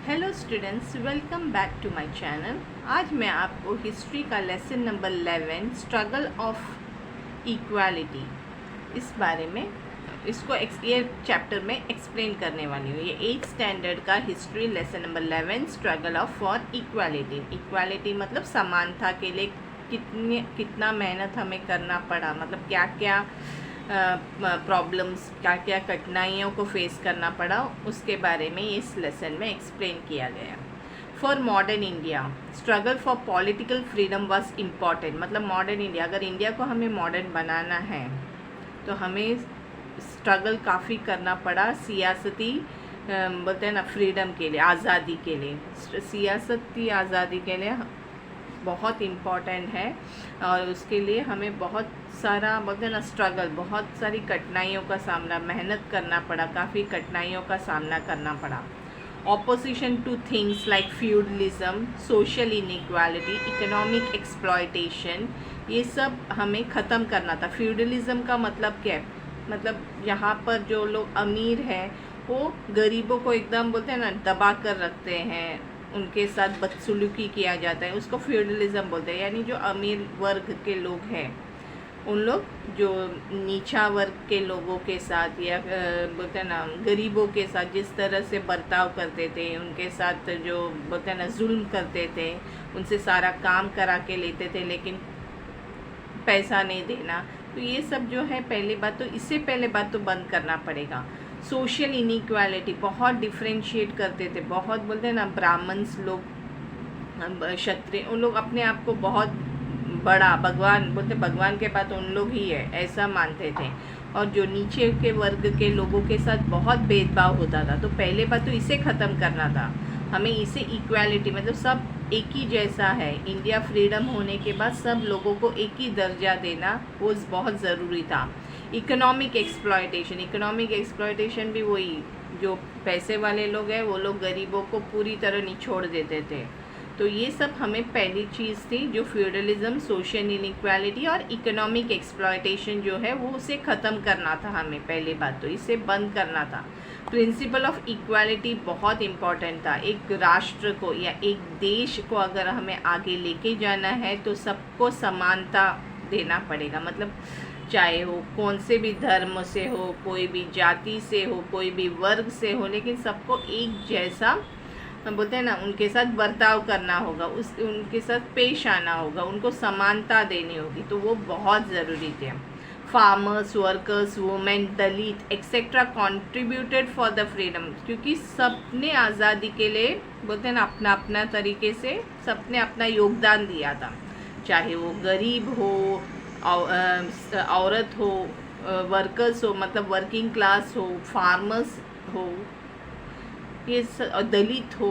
Hello students, welcome back to my channel. आज मैं आपको हिस्ट्री का lesson number 11 struggle of equality इस बारे में ये चैप्टर में एक्सप्लेन करने वाली हूँ। ये 8th स्टैंडर्ड का history lesson number 11 struggle of for equality. Equality मतलब समानता के लिए कितना मेहनत हमें करना पड़ा, मतलब क्या क्या प्रॉब्लम्स, क्या क्या कठिनाइयों को फेस करना पड़ा, उसके बारे में इस लेसन में एक्सप्लेन किया गया। For modern India struggle for political freedom was important. मतलब मॉडर्न इंडिया, अगर इंडिया को हमें मॉडर्न बनाना है तो हमें स्ट्रगल काफ़ी करना पड़ा सियासती बोलते हैं ना फ्रीडम के लिए, आज़ादी के लिए। सियासती आज़ादी के लिए बहुत इम्पॉर्टेंट है और उसके लिए हमें बहुत सारा बोलते हैं ना स्ट्रगल, बहुत सारी कठिनाइयों का सामना, मेहनत करना पड़ा, काफ़ी कठिनाइयों का सामना करना पड़ा। Opposition two things like feudalism, social inequality, economic exploitation, ये सब हमें ख़त्म करना था। फ्यूडलिज्म का मतलब क्या है? मतलब यहाँ पर जो लोग अमीर हैं वो गरीबों को एकदम बोलते हैं ना दबा कर रखते हैं, उनके साथ बदसलूकी किया जाता है, उसको फ्यूडलिज्म बोलते हैं। यानी जो अमीर वर्ग के लोग हैं उन लोग जो नीचा वर्ग के लोगों के साथ या बोलते हैं ना गरीबों के साथ जिस तरह से बर्ताव करते थे, उनके साथ जो बोलते हैं ना जुल्म करते थे, उनसे सारा काम करा के लेते थे लेकिन पैसा नहीं देना, तो ये सब जो है पहली बात तो इससे पहले बात तो बंद करना पड़ेगा। सोशल इनइक्वालिटी बहुत डिफ्रेंशिएट करते थे, बहुत बोलते हैं ना ब्राह्मण्स लोग, क्षत्रिय, उन लोग अपने आप को बहुत बड़ा भगवान बोलते, भगवान के बाद उन लोग ही है ऐसा मानते थे, और जो नीचे के वर्ग के लोगों के साथ बहुत भेदभाव होता था। तो पहले बात तो इसे ख़त्म करना था हमें, इसे इक्वालिटी मतलब सब एक ही जैसा है। इंडिया फ्रीडम होने के बाद सब लोगों को एक ही दर्जा देना वो बहुत ज़रूरी था। इकोनॉमिक एक्सप्लॉयटेशन, इकोनॉमिक एक्सप्लॉयटेशन भी वही, जो पैसे वाले लोग हैं वो लोग गरीबों को पूरी तरह निछोड़ देते थे। तो ये सब हमें पहली चीज़ थी, जो फ्यूडलिज्म, सोशल इनइक्वालिटी और इकोनॉमिक एक्सप्लॉयटेशन जो है वो उसे ख़त्म करना था हमें, पहली बात तो इसे बंद करना था। प्रिंसिपल ऑफ इक्वालिटी बहुत इम्पॉर्टेंट था। एक राष्ट्र को या एक देश को अगर हमें आगे लेके जाना है तो सबको समानता देना पड़ेगा। मतलब चाहे हो कौन से भी धर्म से हो, कोई भी जाति से हो, कोई भी वर्ग से हो, लेकिन सबको एक जैसा बोलते हैं ना उनके साथ बर्ताव करना होगा, उनके साथ पेश आना होगा, उनको समानता देनी होगी, तो वो बहुत ज़रूरी थे। Farmers, workers, women, Dalit etcetera contributed for the freedom, क्योंकि सबने आज़ादी के लिए बोलते हैं ना अपना अपना तरीके से सबने अपना योगदान दिया था। चाहे वो गरीब हो, औरत हो, वर्कर्स हो मतलब वर्किंग क्लास हो, फार्मर्स हो, ये दलित हो,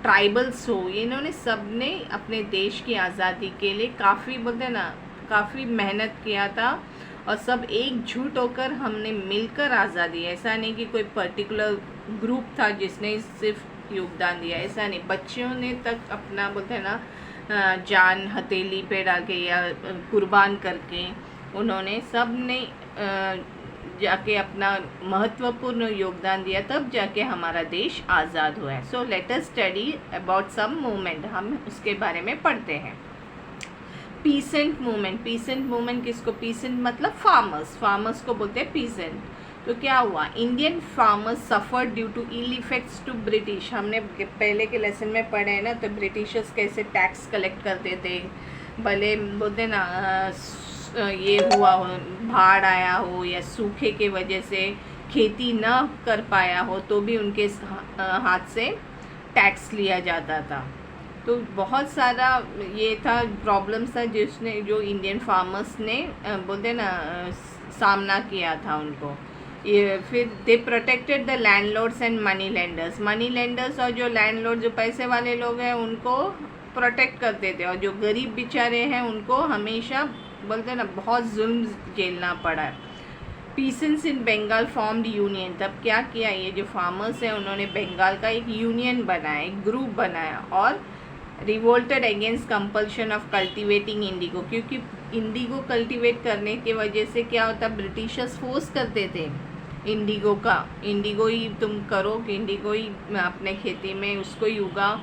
ट्राइबल्स हो, इन्होंने सब ने अपने देश की आज़ादी के लिए काफ़ी बोलते हैं ना काफ़ी मेहनत किया था, और सब एकजुट होकर हमने मिलकर आज़ादी, ऐसा नहीं कि कोई पर्टिकुलर ग्रुप था जिसने सिर्फ योगदान दिया, ऐसा नहीं। बच्चों ने तक अपना बोलते हैं ना जान हथेली पे डाल के या कुर्बान करके उन्होंने सब ने जाके अपना महत्वपूर्ण योगदान दिया, तब जाके हमारा देश आज़ाद हुआ है। So let us study about some movement, हम उसके बारे में पढ़ते हैं। पीसेंट मूवमेंट, पीसेंट मूवमेंट किसको, पीसेंट मतलब फार्मर्स, फार्मर्स को बोलते हैं पीसेंट। तो क्या हुआ, Indian farmers suffer due to ill effects to British. हमने पहले के लेसन में पढ़े हैं ना, तो ब्रिटिशर्स कैसे टैक्स कलेक्ट करते थे, भले बोलते ना ये हुआ हो, बाढ़ आया हो या सूखे के वजह से खेती न कर पाया हो, तो भी उनके हाथ से टैक्स लिया जाता था। तो बहुत सारा ये था प्रॉब्लम्स था जो इंडियन फार्मर्स ने बोलते ना सामना किया था उनको। ये फिर they protected the landlords and money lenders, money lenders और जो लैंडलॉर्ड जो पैसे वाले लोग हैं उनको प्रोटेक्ट करते थे, और जो गरीब बेचारे हैं उनको हमेशा बोलते हैं ना बहुत जुल्म झेलना पड़ा है। पीसेंट्स इन बंगाल फॉर्म्ड यूनियन, तब क्या किया, ये जो फार्मर्स हैं उन्होंने बंगाल का एक यूनियन बनाया, एक ग्रुप बनाया, और revolted against compulsion of cultivating Indigo, क्योंकि इंडिगो कल्टिवेट करने की वजह से क्या होता, ब्रिटिशर्स फोर्स करते थे इंडिगो ही तुम करो कि इंडिगो ही अपने खेती में उसको ही उगाओ,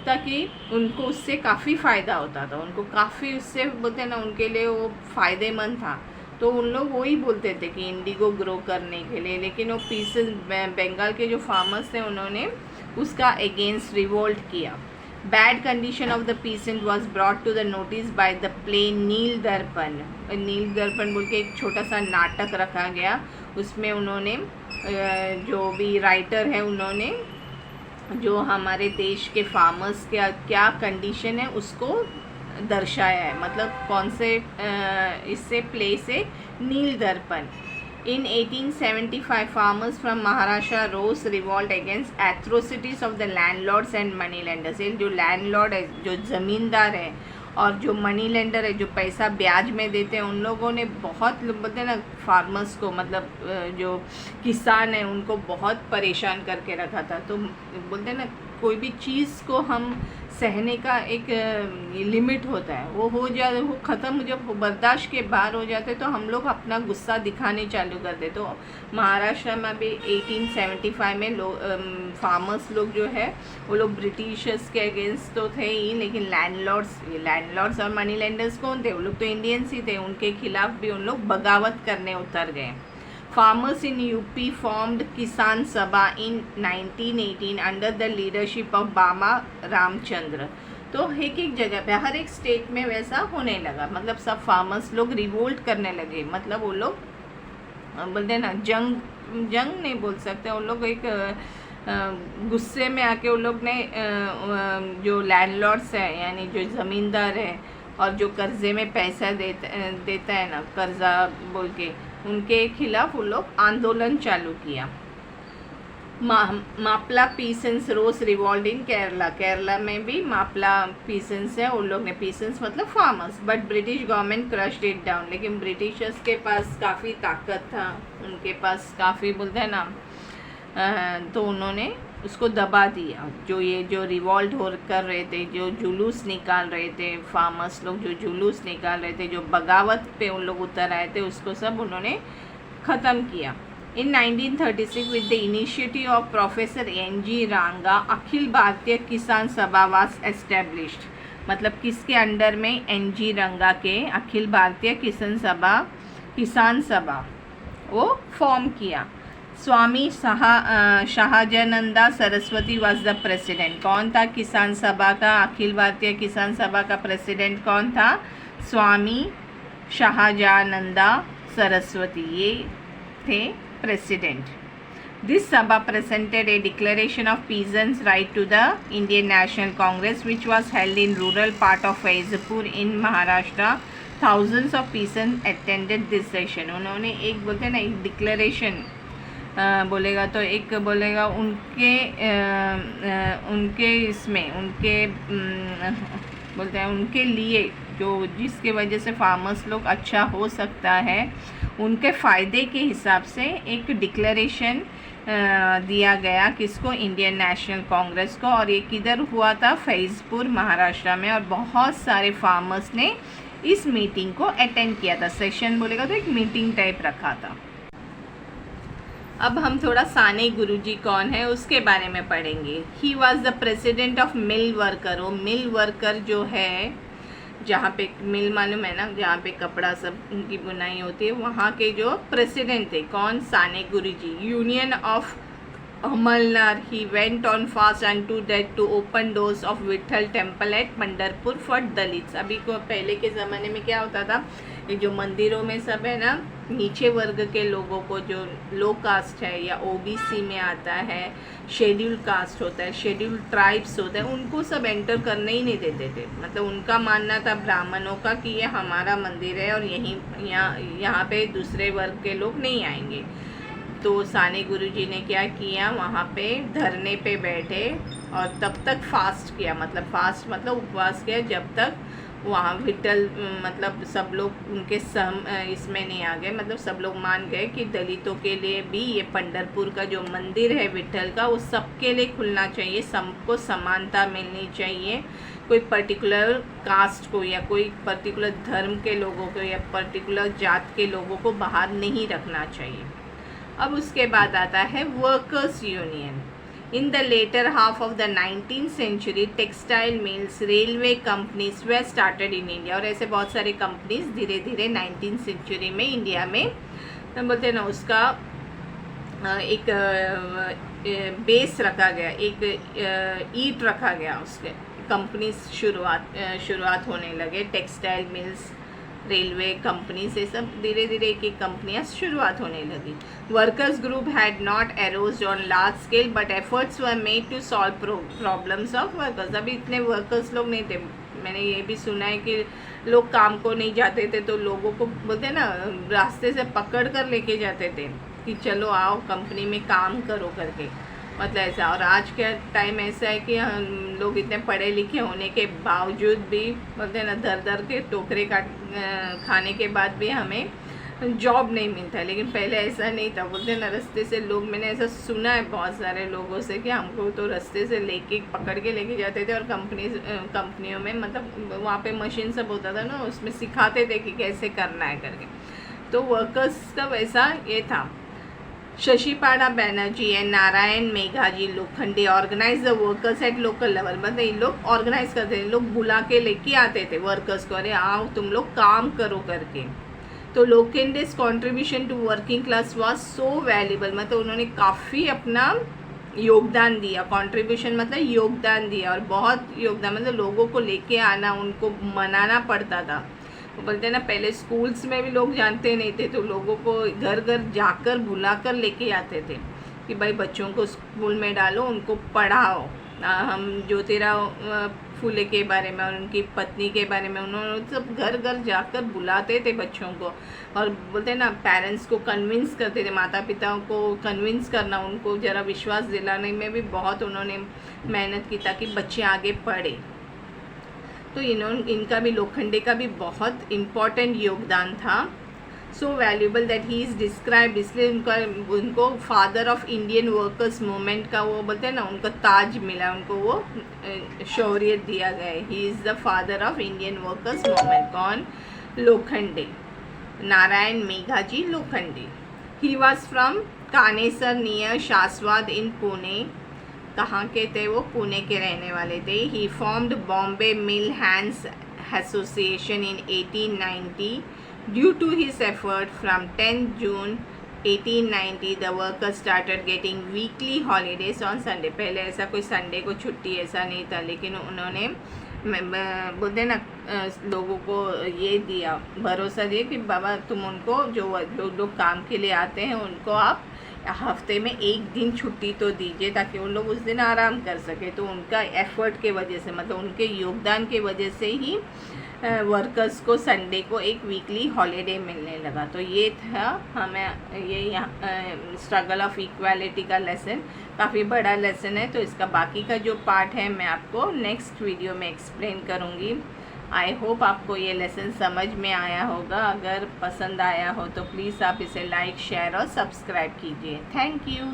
ताकि उनको उससे काफ़ी फ़ायदा होता था, उनको काफ़ी उससे बोलते हैं ना उनके लिए वो फ़ायदेमंद था। तो उन लोग वही बोलते थे कि इंडिगो ग्रो करने के लिए, लेकिन वो पीसेस बंगाल के जो फार्मर्स थे उन्होंने उसका अगेंस्ट रिवोल्ट किया। Bad condition of the peasant was brought to the notice by the play Nil Darpan. Nil दर्पण बोल के एक छोटा सा नाटक रखा गया, उसमें उन्होंने जो भी राइटर है उन्होंने जो हमारे देश के फार्मर्स के क्या कंडीशन है उसको दर्शाया है, मतलब कौन से इससे प्ले से नील दर्पण। In 1875, farmers from Maharashtra rose revolt against atrocities of the landlords and money lenders। जो लैंडलॉर्ड है, जो ज़मींदार है और जो मनी लेंडर है, जो पैसा ब्याज में देते हैं, उन लोगों ने बहुत बोलते हैं ना फार्मर्स को, मतलब जो किसान है उनको बहुत परेशान करके रखा था। तो बोलते हैं ना कोई भी चीज़ को हम सहने का एक लिमिट होता है, वो हो जाए, वो ख़त्म, जब बर्दाश्त के बाहर हो जाते तो हम लोग अपना गुस्सा दिखाने चालू कर दे। तो महाराष्ट्र में भी 1875 में फार्मर्स लोग जो है वो लोग ब्रिटिशर्स के अगेंस्ट तो थे ही, लेकिन लैंडलॉर्ड्स और मनी लेंडर्स कौन थे, वो लोग तो इंडियंस ही थे, उनके खिलाफ भी उन लोग बगावत करने उतर गए। Farmers in UP formed Kisan Sabha in 1918 under the leadership of बामा रामचंद्र। तो एक एक जगह पे हर एक स्टेट में वैसा होने लगा, मतलब सब फार्मर्स लोग रिवोल्ट करने लगे, मतलब वो लोग बोलते हैं ना जंग नहीं बोल सकते, वो लोग एक गुस्से में आके वो लोग ने जो लैंडलॉर्ड्स है यानी जो ज़मींदार है और जो कर्जे में पैसा देता है ना, कर्जा बोल के, उनके खिलाफ वो लोग आंदोलन चालू किया। मापला पीसेंस रोज रिवॉल्ट इन केरला में भी मापला पीसेंस है, उन लोग ने, पीसेंस मतलब farmers, but British government crushed it down. लेकिन ब्रिटिशर्स के पास काफ़ी ताकत था, उनके पास काफ़ी बोलते हैं ना, तो उन्होंने उसको दबा दिया। जो रिवॉल्ट कर रहे थे, जो जुलूस निकाल रहे थे फार्मर्स लोग, जो जुलूस निकाल रहे थे, जो बगावत पे उन लोग उतर आए थे, उसको सब उन्होंने ख़त्म किया। इन 1936 with the initiative of professor NG रांगा अखिल भारतीय किसान सभा वाज एस्टेब्लिश्ड। मतलब किसके अंडर में, NG रंगा के अखिल भारतीय किसान सभा वो फॉर्म किया। स्वामी शाहजानंदा सरस्वती वाज द प्रेसिडेंट। कौन था किसान सभा का, अखिल भारतीय किसान सभा का प्रेसिडेंट कौन था? स्वामी शाहजानंदा सरस्वती, ये थे प्रेसिडेंट। दिस सभा presented a declaration of peasants' right to the Indian National Congress, which was held in rural part of Faizpur in Maharashtra. Thousands of peasants attended this session। उन्होंने एक बोलते हैं ना, एक डिक्लेरेशन बोलेगा तो एक बोलेगा उनके इसमें उनके बोलते हैं उनके लिए, जो जिसके वजह से फार्मर्स लोग अच्छा हो सकता है, उनके फ़ायदे के हिसाब से एक डिक्लेरेशन दिया गया किसको, इंडियन नेशनल कांग्रेस को। और ये किधर हुआ था? फैज़पुर महाराष्ट्र में। और बहुत सारे फार्मर्स ने इस मीटिंग को अटेंड किया था। सेशन बोलेगा तो एक मीटिंग टाइप रखा था। अब हम थोड़ा साने गुरुजी कौन है उसके बारे में पढ़ेंगे। He was the president of mill worker. वो मिल वर्कर जो है, जहाँ पे मिल मालूम है ना, जहाँ पे कपड़ा सब उनकी बुनाई होती है, वहाँ के जो प्रेसिडेंट थे कौन? Sane Guruji. Union of Amalner. He went on fast unto death to open doors of Vitthal temple at Pandharpur for Dalits. अभी को पहले के ज़माने में क्या होता था, ये जो मंदिरों में सब है ना, नीचे वर्ग के लोगों को, जो लो कास्ट है या OBC में आता है, शेड्यूल कास्ट होता है, शेड्यूल ट्राइब्स होता है, उनको सब एंटर करने ही नहीं देते थे। मतलब उनका मानना था ब्राह्मणों का कि ये हमारा मंदिर है और यहाँ पे दूसरे वर्ग के लोग नहीं आएंगे। तो साने गुरुजी ने क्या किया, वहाँ पे धरने पे बैठे और तब तक फास्ट किया, मतलब फास्ट मतलब उपवास किया, जब तक वहाँ विठल मतलब सब लोग उनके इसमें नहीं आ गए, मतलब सब लोग मान गए कि दलितों के लिए भी ये पंडरपुर का जो मंदिर है विठल का, वो सबके लिए खुलना चाहिए, सबको समानता मिलनी चाहिए। कोई पर्टिकुलर कास्ट को या कोई पर्टिकुलर धर्म के लोगों को या पर्टिकुलर जात के लोगों को बाहर नहीं रखना चाहिए। अब उसके बाद आता है workers union. In the later half of the 19th century textile mills, railway companies वे स्टार्टेड इन इंडिया। और ऐसे बहुत सारे कंपनीज धीरे धीरे 19th सेंचुरी में इंडिया में बोलते हैं ना उसका एक बेस रखा गया, एक ईट रखा गया, उसके कंपनीज शुरुआत होने लगे। टेक्सटाइल मिल्स, रेलवे कंपनी से सब धीरे धीरे एक एक कंपनियाँ शुरुआत होने लगी। Workers group had not arose on large scale but efforts were made to solve problems of workers. अभी इतने वर्कर्स लोग नहीं थे। मैंने ये भी सुना है कि लोग काम को नहीं जाते थे तो लोगों को बोलते ना रास्ते से पकड़ कर लेके जाते थे कि चलो आओ कंपनी में काम करो करके, मतलब ऐसा। और आज के टाइम ऐसा है कि हम लोग इतने पढ़े लिखे होने के बावजूद भी बोलते हैं ना दर दर के टोकरे खाने के बाद भी हमें जॉब नहीं मिलता। लेकिन पहले ऐसा नहीं था, बोलते हैं ना रास्ते से लोग, मैंने ऐसा सुना है बहुत सारे लोगों से कि हमको तो रास्ते से लेके पकड़ के लेके जाते थे और कंपनियों में मतलब वहाँ पे मशीन सब होता था ना, उसमें सिखाते थे कि कैसे करना है करके। तो वर्कर्स का वैसा ये था। Shashipada Banerjee and Narayan Meghaji Lokhande organise the workers at local level. मतलब ये लोग ऑर्गेनाइज करते थे, लोग बुला के लेके आते थे वर्कर्स को, अरे आओ तुम लोग काम करो करके। तो Lokhande's contribution to working class was so valuable, मतलब उन्होंने काफ़ी अपना योगदान दिया। कंट्रीब्यूशन मतलब योगदान दिया, और बहुत योगदान, मतलब लोगों को लेके आना, उनको मनाना पड़ता था। बोलते हैं ना पहले स्कूल्स में भी लोग जानते नहीं थे तो लोगों को घर घर जाकर बुलाकर लेके आते थे कि भाई बच्चों को स्कूल में डालो, उनको पढ़ाओ। हम ज्योतिराव फूले के बारे में और उनकी पत्नी के बारे में उन्होंने सब घर घर जाकर बुलाते थे बच्चों को, और बोलते हैं ना पेरेंट्स को कन्विंस करते थे, माता पिता को कन्विंस करना, उनको ज़रा विश्वास दिलाने में भी बहुत उन्होंने मेहनत की ताकि बच्चे आगे पढ़े। तो इनका भी लोखंडे का भी बहुत इम्पॉर्टेंट योगदान था। So valuable that he is described, इसलिए उनको father of Indian workers movement का वो बोलते हैं ना उनको ताज मिला, उनको वो शौर्यत दिया गया है। He is the father of Indian workers movement. कौन? Lokhande, Narayan Meghaji Lokhande. He was from Kanesar near Saswad in Pune. कहाँ के थे वो? पुणे के रहने वाले थे। He formed Bombay mill hands association in 1890। Due to his effort from 10 June 1890 the workers started getting weekly holidays on Sunday. पहले ऐसा कोई संडे को छुट्टी ऐसा नहीं था, लेकिन उन्होंने बोलते ना लोगों को ये दिया, भरोसा दिया कि बाबा तुम उनको जो लोग काम के लिए आते हैं उनको आप हफ्ते में एक दिन छुट्टी तो दीजिए ताकि उन लोग उस दिन आराम कर सके। तो उनका एफर्ट के वजह से, मतलब उनके योगदान के वजह से ही वर्कर्स को संडे को एक वीकली हॉलीडे मिलने लगा। तो ये था हमें ये स्ट्रगल ऑफ इक्वालिटी का लेसन, काफ़ी बड़ा लेसन है। तो इसका बाकी का जो पार्ट है मैं आपको नेक्स्ट वीडियो में एक्सप्लेन करूँगी। आई होप आपको ये लेसन समझ में आया होगा। अगर पसंद आया हो तो प्लीज़ आप इसे लाइक, शेयर और सब्सक्राइब कीजिए। Thank you.